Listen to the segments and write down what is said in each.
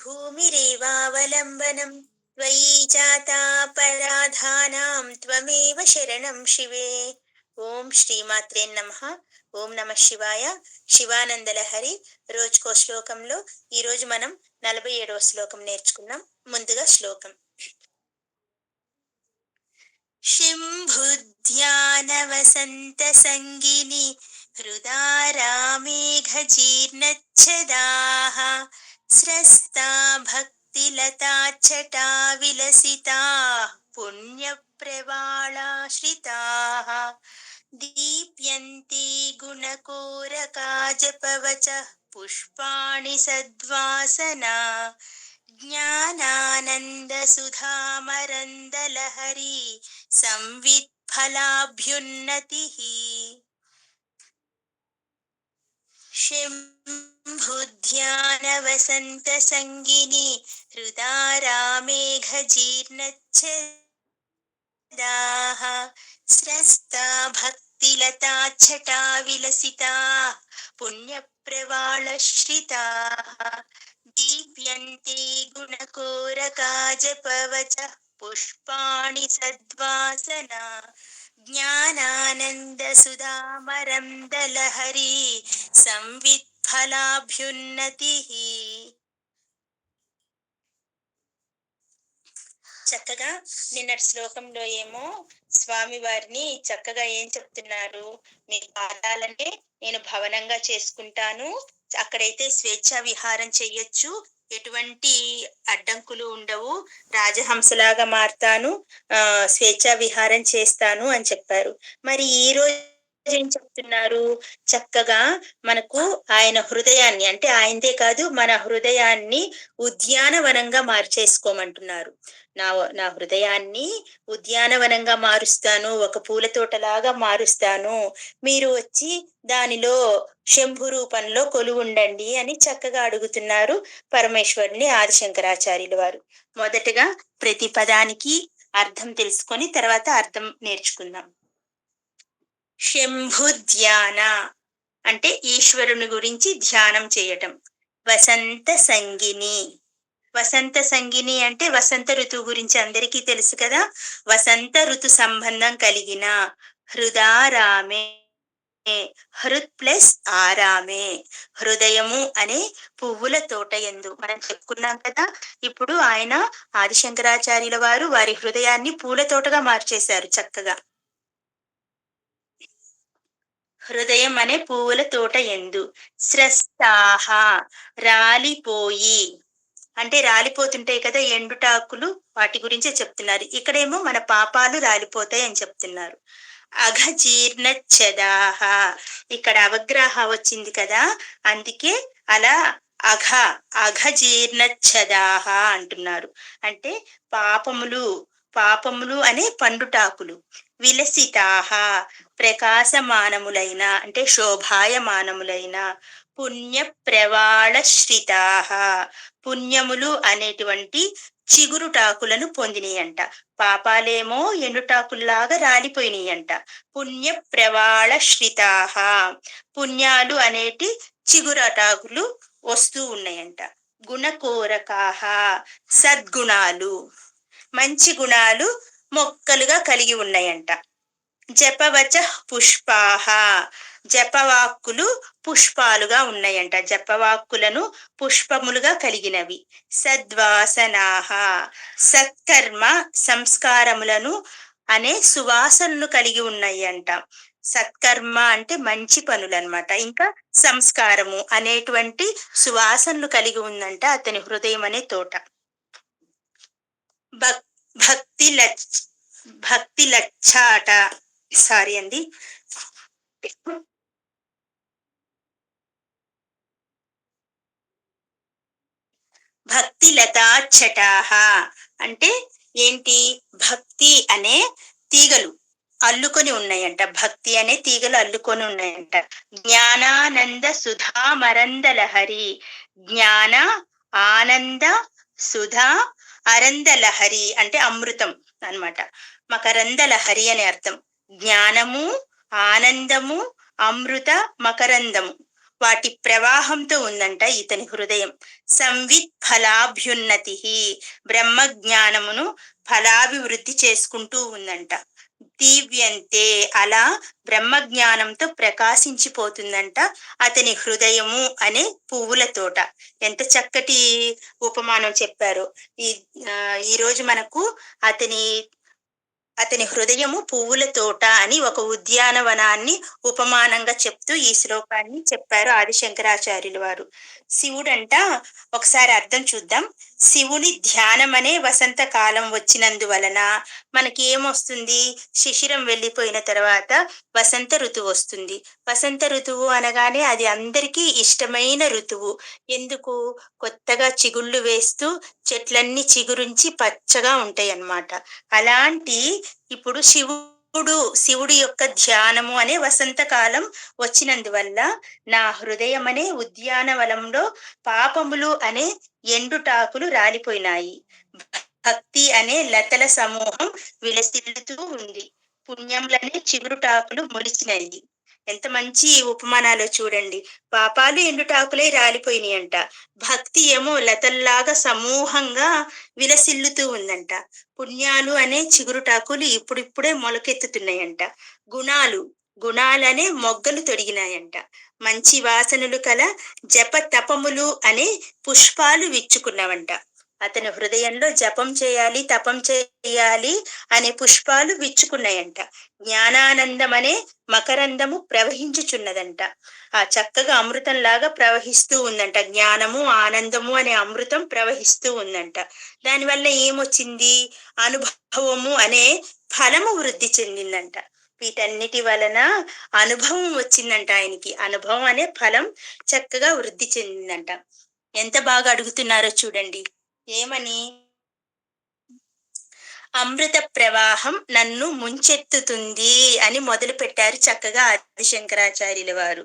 భూమిరేవావలంబనం త్వయి చాతాపరాధానాం త్వమేవ శరణం శివే. ఓం శ్రీమాత్రే నమః. ఓం నమ శివాయ. శివానందలహరి. రోజుకో శ్లోకంలో ఈరోజు మనం 47వ శ్లోకం నేర్చుకున్నాం. ముందుగా శ్లోకం. శంభుధ్యానవసంత సంగిని హృదారామేఘజీర్ణచ్చదాః స్రస్తా భక్తిలతాచ్చటా విలసితాః పుణ్యప్రవాళాశ్రితాః దీప్యంతే గుణకోరకా జపవచః పుష్పాణి సద్వాసనా జ్ఞానానందసుధామరందలహరి సంవిత్ఫలాభ్యున్నతిః. శంభుధ్యానవసంత సంగిని హృదారామేఘజీర్ణచ్చదాః స్రస్తా భక్తిలతాచ్చటా విలసితాః పుణ్యప్రవాళశ్రితాః దీప్యంతే గుణకోరకా జపవచః పుష్పాణి సద్వాసనా జ్ఞానానందసుధామరందలహరి సంవిత్ఫలాభ్యున్నతిః. చక్కగా నిన్నటి శ్లోకంలో ఏమో స్వామి వారిని చక్కగా ఏం చెప్తున్నారు, మీ పాదాలనే నేను భవనంగా చేసుకుంటాను, అక్కడైతే స్వేచ్ఛా విహారం చెయ్యొచ్చు, ఎటువంటి అడ్డంకులు ఉండవు, రాజహంసలాగా మారుతాను, స్వేచ్ఛా విహారం చేస్తాను అని చెప్పారు. మరి ఈ రోజు ఏం చెప్తున్నారు, చక్కగా మనకు ఆయన హృదయాన్ని, అంటే ఆయనదే కాదు మన హృదయాన్ని ఉద్యానవనంగా మార్చేసుకోమంటున్నారు. నా హృదయాన్ని ఉద్యానవనంగా మారుస్తాను, ఒక పూల తోటలాగా మారుస్తాను, మీరు వచ్చి దానిలో శంభు రూపంలో కొలువుండండి అని చక్కగా అడుగుతున్నారు పరమేశ్వరుని ఆదిశంకరాచార్యుల వారు. మొదటగా ప్రతి పదానికి అర్థం తెలుసుకొని తర్వాత అర్థం నేర్చుకుందాం. శంభు ధ్యాన అంటే ఈశ్వరుని గురించి ధ్యానం చేయటం. వసంత సంగిని, వసంత సంగిని అంటే వసంత ఋతువు గురించి అందరికీ తెలుసు కదా. వసంత ఋతు సంబంధం కలిగిన హృదారామే, హృత్ ప్లస్ ఆరామే, హృదయము అనే పువ్వుల తోట యందు మనం చెప్పుకున్నాం కదా. ఇప్పుడు ఆయన ఆదిశంకరాచార్యుల వారు వారి హృదయాన్ని పూల తోటగా మార్చేశారు చక్కగా. హృదయం అనే పువ్వుల తోట యందు స్రస్తాహ రాలిపోయి, అంటే రాలిపోతుంటాయి కదా ఎండుటాకులు, వాటి గురించే చెప్తున్నారు. ఇక్కడేమో మన పాపాలు రాలిపోతాయి అని చెప్తున్నారు. అఘజీర్ణచ్చదాహ, ఇక్కడ అవగ్రహ వచ్చింది కదా, అందుకే అలా అఘజీర్ణచ్చదాహ అంటున్నారు. అంటే పాపములు అనే పండుటాకులు. విలసితాహ ప్రకాశమానములైన, అంటే శోభాయమానములైన. పుణ్య ప్రవాళశ్రితాహ పుణ్యములు అనేటువంటి చిగురుటాకులను పొందినయంట. పాపాలేమో ఎండుటాకుల్లాగా రాలిపోయినాయంట. పుణ్య ప్రవాళశ్రితాహ పుణ్యాలు అనేటి చిగురటాకులు వస్తూ ఉన్నాయంట. గుణకోరకాహ సద్గుణాలు, మంచి గుణాలు మొక్కలుగా కలిగి ఉన్నాయంట. జపవచ పుష్పాహ జపవాక్కులు పుష్పాలుగా ఉన్నాయంట, జపవాక్కులను పుష్పములుగా కలిగినవి. సద్వాసనాహ సత్కర్మ సంస్కారములను అనే సువాసనను కలిగి ఉన్నాయి అంట. సత్కర్మ అంటే మంచి పనులు అన్నమాట. ఇంకా సంస్కారము అనేటువంటి సువాసనలు కలిగి ఉందంట అతని హృదయం అనే తోట. భక్తి లచ్చాట, సారీ అండి, భక్తి లతాచ్చటాహ అంటే ఏంటి, భక్తి అనే తీగలు అల్లుకొని ఉన్నాయంట, భక్తి అనే తీగలు అల్లుకొని ఉన్నాయంట. జ్ఞానానంద సుధామరంద లహరి, జ్ఞాన ఆనంద సుధా అరంద లహరి అంటే అమృతం అన్నమాట. మకరంద లహరి అనే అర్థం. జ్ఞానము, ఆనందము, అమృత మకరందము వాటి ప్రవాహంతో ఉందంట ఇతని హృదయం. సంవిత్ ఫలాభ్యున్నతి, బ్రహ్మ జ్ఞానమును ఫలాభివృద్ధి చేసుకుంటూ ఉందంట. దీవ్యంతే, అలా బ్రహ్మ జ్ఞానంతో ప్రకాశించిపోతుందంట అతని హృదయము అనే పువ్వుల తోట. ఎంత చక్కటి ఉపమానం చెప్పారో. ఈ ఈ రోజు మనకు అతని అతని హృదయము పువ్వుల తోట అని ఒక ఉద్యానవనాన్ని ఉపమానంగా చెప్తూ ఈ శ్లోకాన్ని చెప్పారు ఆదిశంకరాచార్యులు వారు. శివుడంట, ఒకసారి అర్థం చూద్దాం. శివుని ధ్యానమనే వసంత కాలం వచ్చినందువలన మనకి ఏమొస్తుంది? శిశిరం వెళ్ళిపోయిన తర్వాత వసంత ఋతువు వస్తుంది. వసంత ఋతువు అనగానే అది అందరికీ ఇష్టమైన ఋతువు. ఎందుకు? కొత్తగా చిగుళ్ళు వేస్తూ చెట్లన్నీ చిగురించి పచ్చగా ఉంటాయి అన్నమాట. అలాంటి ఇప్పుడు శివుడి యొక్క ధ్యానము అనే వసంతకాలం వచ్చినందువల్ల నా హృదయం అనే ఉద్యానవనంలో పాపములు అనే ఎండుటాకులు రాలిపోయినాయి. భక్తి అనే లతల సమూహం విలసిల్లుతూ ఉంది. పుణ్యములనే చిగురుటాకులు మొలిచినాయి. ఎంత మంచి ఉపమానాలు చూడండి. పాపాలు ఎండుటాకులై రాలిపోయినాయంట. భక్తి ఏమో లతల్లాగా సమూహంగా విలసిల్లుతూ ఉందంట. పుణ్యాలు అనే చిగురుటాకులు ఇప్పుడిప్పుడే మొలకెత్తుతున్నాయంట. గుణాలు గుణాలనే మొగ్గలు తొడిగినాయంట. మంచి వాసనలు కల జప తపములు అనే పుష్పాలు విచ్చుకున్నవంట. అతని హృదయంలో జపం చేయాలి, తపం చేయాలి అనే పుష్పాలు విచ్చుకున్నాయంట. జ్ఞానానందం అనే మకరందము ప్రవహించుచున్నదంట. ఆ చక్కగా అమృతంలాగా ప్రవహిస్తూ ఉందంట. జ్ఞానము ఆనందము అనే అమృతం ప్రవహిస్తూ ఉందంట. దానివల్ల ఏమొచ్చింది? అనుభవము అనే ఫలము వృద్ధి చెందిందంట. వీటన్నిటి వలన అనుభవం వచ్చిందంట ఆయనకి. అనుభవం అనే ఫలం చక్కగా వృద్ధి చెందిందంట. ఎంత బాగా అడుగుతున్నారో చూడండి. ఏమని? అమృత ప్రవాహం నన్ను ముంచెత్తుతుంది అని మొదలు పెట్టారు చక్కగా ఆదిశంకరాచార్యుల వారు.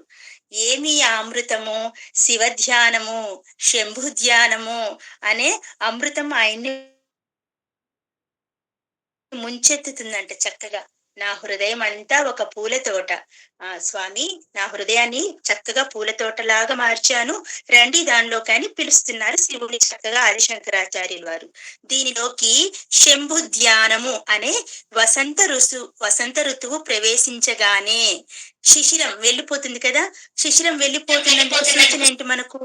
ఏమి ఆ అమృతము? శివ ధ్యానము, శంభు ధ్యానము అనే అమృతం ఆయన్ని ముంచెత్తుతుందంట చక్కగా. నా హృదయం అంతా ఒక పూల తోట. స్వామి, నా హృదయాన్ని చక్కగా పూల తోటలాగా మార్చాను, రండి దానిలో కానీ పిలుస్తున్నారు శివుని చక్కగా ఆదిశంకరాచార్యుల వారు. దీనిలోకి శంభు ధ్యానము అనే వసంత ఋతువు ప్రవేశించగానే శిశిరం వెళ్ళిపోతుంది కదా. శిశిరం వెళ్ళిపోతుందంటే సూచన ఏంటి మనకు?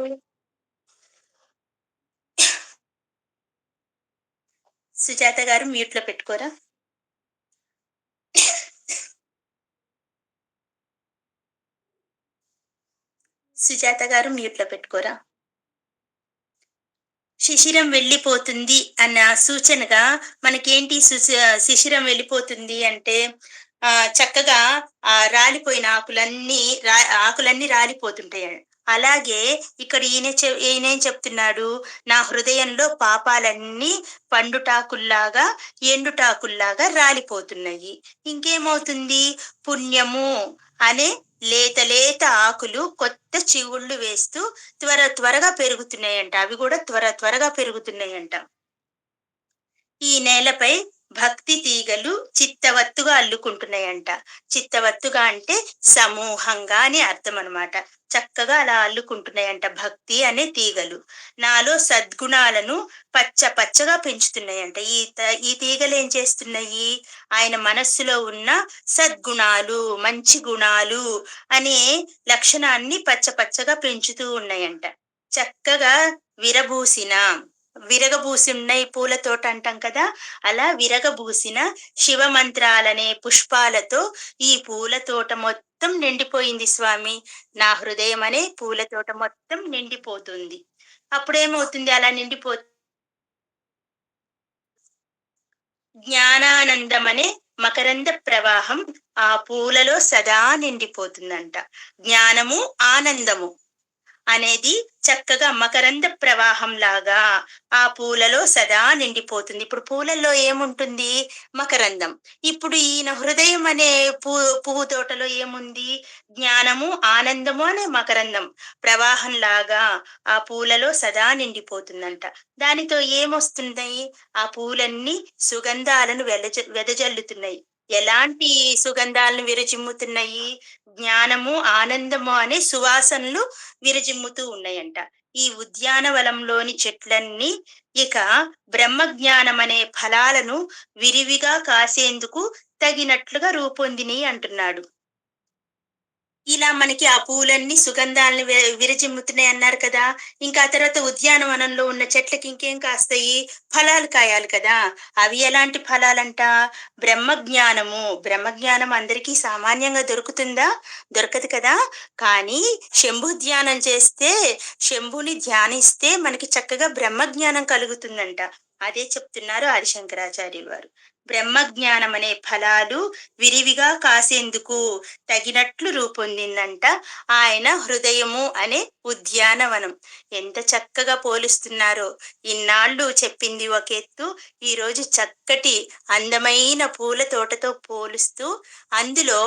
సుజాత గారు మ్యూట్ లో పెట్టుకోరా. సుజాత గారు మ్యూట్ లో పెట్టుకోరా. శిశిరం వెళ్ళిపోతుంది అన్న సూచనగా మనకేంటి? శిశిరం వెళ్ళిపోతుంది అంటే చక్కగా రాలిపోయిన ఆకులన్నీ రాలిపోతుంటాయి. అలాగే ఇక్కడ ఈయనేం చెప్తున్నాడు? నా హృదయంలో పాపాలన్నీ పండుటాకుల్లాగా ఎండుటాకుల్లాగా రాలిపోతున్నాయి. ఇంకేమవుతుంది? పుణ్యము అనే లేత లేత ఆకులు కొత్త చిగుళ్ళు వేస్తూ త్వరగా పెరుగుతున్నాయంట. అవి కూడా త్వరగా పెరుగుతున్నాయంట. ఈ నేలపై భక్తి తీగలు చిత్తవత్తుగా అల్లుకుంటున్నాయంట. చిత్తవత్తుగా అంటే సమూహంగా అని అర్థం అన్నమాట. చక్కగా అలా అల్లుకుంటున్నాయంట భక్తి అనే తీగలు. నాలో సద్గుణాలను పచ్చగా పెంచుతున్నాయంట. ఈ తీగలు ఏం చేస్తున్నాయి? ఆయన మనస్సులో ఉన్న సద్గుణాలు, మంచి గుణాలు అనే లక్షణాన్ని పచ్చగా పెంచుతూ ఉన్నాయంట. చక్కగా విరబూసిన విరగబూసి ఉన్నాయి పూల తోట అంటాం కదా. అలా విరగబూసిన శివ మంత్రాలనే పుష్పాలతో ఈ పూల తోట మొత్తం నిండిపోయింది స్వామి. నా హృదయం అనే పూల తోట మొత్తం నిండిపోతుంది. అప్పుడేమవుతుంది? అలా జ్ఞానానందం అనే మకరంద ప్రవాహం ఆ పూలలో సదా నిండిపోతుందంట. జ్ఞానము, ఆనందము అనేది చక్కగా మకరంద ప్రవాహం లాగా ఆ పూలలో సదా నిండిపోతుంది. ఇప్పుడు పూలల్లో ఏముంటుంది? మకరందం. ఇప్పుడు ఈయన హృదయం అనే పువ్వు తోటలో ఏముంది? జ్ఞానము, ఆనందము అనే మకరందం ప్రవాహం లాగా ఆ పూలలో సదా నిండిపోతుందంట. దానితో ఏమొస్తున్నాయి? ఆ పూలన్నీ సుగంధాలను వెదజల్లుతున్నాయి. ఎలాంటి సుగంధాలను విరజిమ్ముతున్నాయి? జ్ఞానము, ఆనందము అనే సువాసనలు విరజిమ్ముతూ ఉన్నాయంట. ఈ ఉద్యానవనంలోని చెట్లన్నీ ఇక బ్రహ్మజ్ఞానమనే ఫలాలను విరివిగా కాసేందుకు తగినట్లుగా రూపొందినియి అంటున్నాడు. ఇలా మనకి ఆ పూలన్నీ సుగంధాలను విరజిమ్ముతున్నాయన్నారు కదా! ఇంకా ఆ తర్వాత ఉద్యానవనంలో ఉన్న చెట్లకి ఇంకేం కాస్తాయి? ఫలాలు కాయాలి కదా! అవి ఎలాంటి ఫలాలంట? బ్రహ్మజ్ఞానము. బ్రహ్మజ్ఞానం అందరికీ సామాన్యంగా దొరుకుతుందా? దొరకదు కదా! కానీ శంభు ధ్యానం చేస్తే, శంభుని ధ్యానిస్తే మనకి చక్కగా బ్రహ్మజ్ఞానం కలుగుతుందంట. అదే చెప్తున్నారు ఆదిశంకరాచార్యులు వారు. బ్రహ్మజ్ఞానం అనే ఫలాలు విరివిగా కాసేందుకు తగినట్లు రూపొందిందంట ఆయన హృదయము అనే ఉద్యానవనం. ఎంత చక్కగా పోలుస్తున్నారో! ఇన్నాళ్ళు చెప్పింది ఒక ఎత్తు, ఈరోజు చక్కటి అందమైన పూల తోటతో పోలుస్తూ, అందులో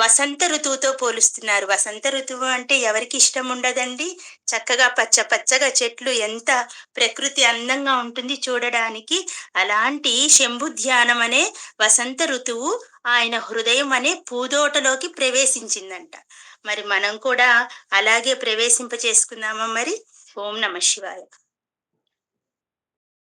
వసంత ఋతువుతో పోలుస్తున్నారు. వసంత ఋతువు అంటే ఎవరికి ఇష్టం ఉండదండి? చక్కగా పచ్చ పచ్చగా చెట్లు ఎంత ప్రకృతి అందంగా ఉంటుంది చూడడానికి. అలాంటి శంభుధ్యానం అనే వసంత ఋతువు ఆయన హృదయం అనే పూదోటలోకి ప్రవేశించిందంట. మరి మనం కూడా అలాగే ప్రవేశింప చేసుకుందామా మరి? ఓం నమ శివాయ.